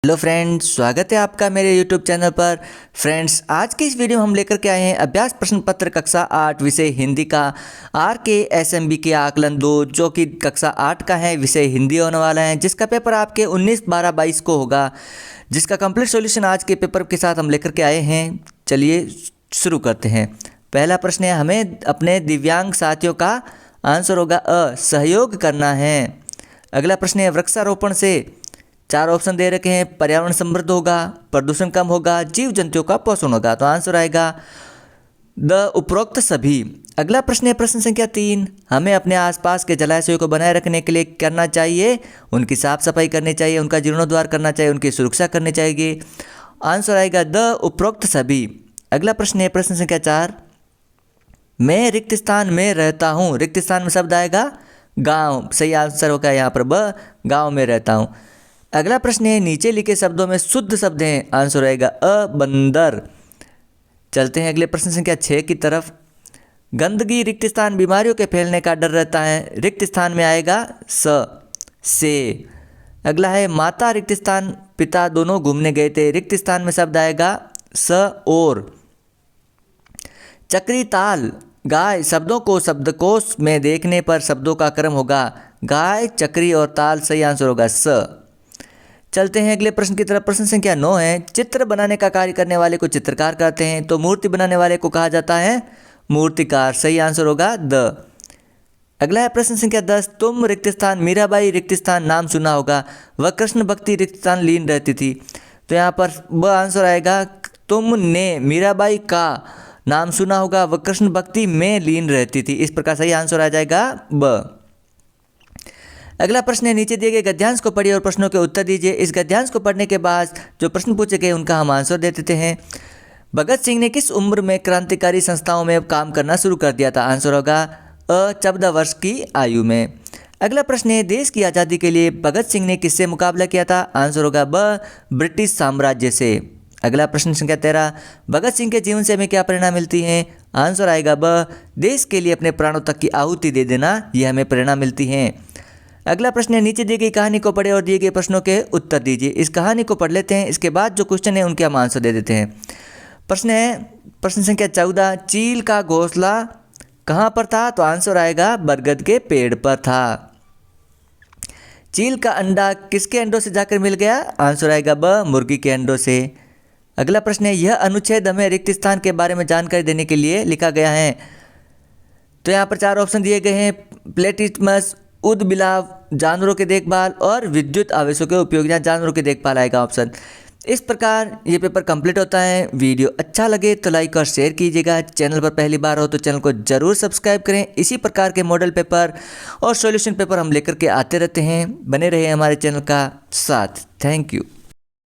Hello friends, स्वागत है आपका मेरे यूट्यूब चैनल पर। फ्रेंड्स, आज की इस वीडियो में हम लेकर के आए हैं अभ्यास प्रश्न पत्र कक्षा 8 विषय हिंदी का RKSMB के आकलन 2 जो कि कक्षा 8 का है, विषय हिंदी होने वाला है, जिसका पेपर आपके 19/12/22 को होगा, जिसका कंप्लीट सॉल्यूशन आज के पेपर के साथ हम लेकर के आए हैं। चलिए शुरू करते हैं। पहला प्रश्न है, हमें अपने दिव्यांग साथियों का आंसर होगा सहयोग करना है। अगला प्रश्न है, वृक्षारोपण से 4 ऑप्शन दे रखे हैं। पर्यावरण समृद्ध होगा, प्रदूषण कम होगा, जीव जंतुओं का पोषण होगा, तो आंसर आएगा द उपरोक्त सभी। अगला प्रश्न है प्रश्न संख्या 3, हमें अपने आसपास के जलाशयों को बनाए रखने के लिए करना चाहिए, उनकी साफ सफाई करनी चाहिए, उनका जीर्णोद्धार करना चाहिए, उनकी सुरक्षा करनी चाहिए। आंसर आएगा द उपरोक्त सभी। अगला प्रश्न है प्रश्न संख्या 4, मैं रिक्त स्थान में रहता हूँ। रिक्त स्थान में शब्द आएगा गाँव, सही आंसर होगा यहाँ पर ब, गाँव में रहता हूँ। अगला प्रश्न है, नीचे लिखे शब्दों में शुद्ध शब्द हैं, आंसर रहेगा बंदर। चलते हैं अगले प्रश्न संख्या 6 की तरफ। गंदगी रिक्त स्थान बीमारियों के फैलने का डर रहता है, रिक्त स्थान में आएगा से। अगला है, माता रिक्त स्थान पिता दोनों घूमने गए थे, रिक्त स्थान में शब्द आएगा और। चक्री ताल गाय शब्दों को शब्दकोश में देखने पर शब्दों का क्रम होगा गाय, चक्री और ताल, सही आंसर होगा चलते हैं अगले प्रश्न की तरफ। प्रश्न संख्या 9 है, चित्र बनाने का कार्य करने वाले को चित्रकार कहते हैं, तो मूर्ति बनाने वाले को कहा जाता है मूर्तिकार, सही आंसर होगा द। अगला है प्रश्न संख्या 10, तुम रिक्त स्थान मीराबाई रिक्त स्थान नाम सुना होगा, वह कृष्ण भक्ति रिक्त स्थान लीन रहती थी, तो यहाँ पर ब आंसर आएगा। तुमने मीराबाई का नाम सुना होगा, वह कृष्ण भक्ति में लीन रहती थी, इस प्रकार सही आंसर आ जाएगा ब। अगला प्रश्न है, नीचे दिए गए गद्यांश को पढ़िए और प्रश्नों के उत्तर दीजिए। इस गद्यांश को पढ़ने के बाद जो प्रश्न पूछे गए उनका हम आंसर दे देते हैं। भगत सिंह ने किस उम्र में क्रांतिकारी संस्थाओं में काम करना शुरू कर दिया था, आंसर होगा 14 वर्ष की आयु में। अगला प्रश्न है, देश की आज़ादी के लिए भगत सिंह ने किससे मुकाबला किया था, आंसर होगा ब, ब्रिटिश साम्राज्य से। अगला प्रश्न संख्या 13, भगत सिंह के जीवन से हमें क्या प्रेरणा मिलती है, आंसर आएगा ब, देश के लिए अपने प्राणों तक की आहुति दे देना, यह हमें प्रेरणा मिलती है। अगला प्रश्न है, नीचे दी गई कहानी को पढ़े और दिए गए प्रश्नों के उत्तर दीजिए। इस कहानी को पढ़ लेते हैं, इसके बाद जो क्वेश्चन है उनके हम आंसर दे देते हैं। प्रश्न है प्रश्न संख्या 14, चील का घोंसला कहाँ पर था, तो आंसर आएगा बरगद के पेड़ पर था। चील का अंडा किसके अंडों से जाकर मिल गया, आंसर आएगा ब, मुर्गी के अंडों से। अगला प्रश्न है, यह अनुच्छेद हमें रिक्त स्थान के बारे में जानकारी देने के लिए लिखा गया है, तो यहाँ पर 4 ऑप्शन दिए गए हैं। प्लेटिस्मस, उद बिलाव, जानवरों की देखभाल और विद्युत आवेशों के उपयोग, या जानवरों की देखभाल आएगा ऑप्शन। इस प्रकार ये पेपर कंप्लीट होता है। वीडियो अच्छा लगे तो लाइक और शेयर कीजिएगा। चैनल पर पहली बार हो तो चैनल को जरूर सब्सक्राइब करें। इसी प्रकार के मॉडल पेपर और सॉल्यूशन पेपर हम लेकर के आते रहते हैं। बने रहे हमारे चैनल का साथ। Thank you.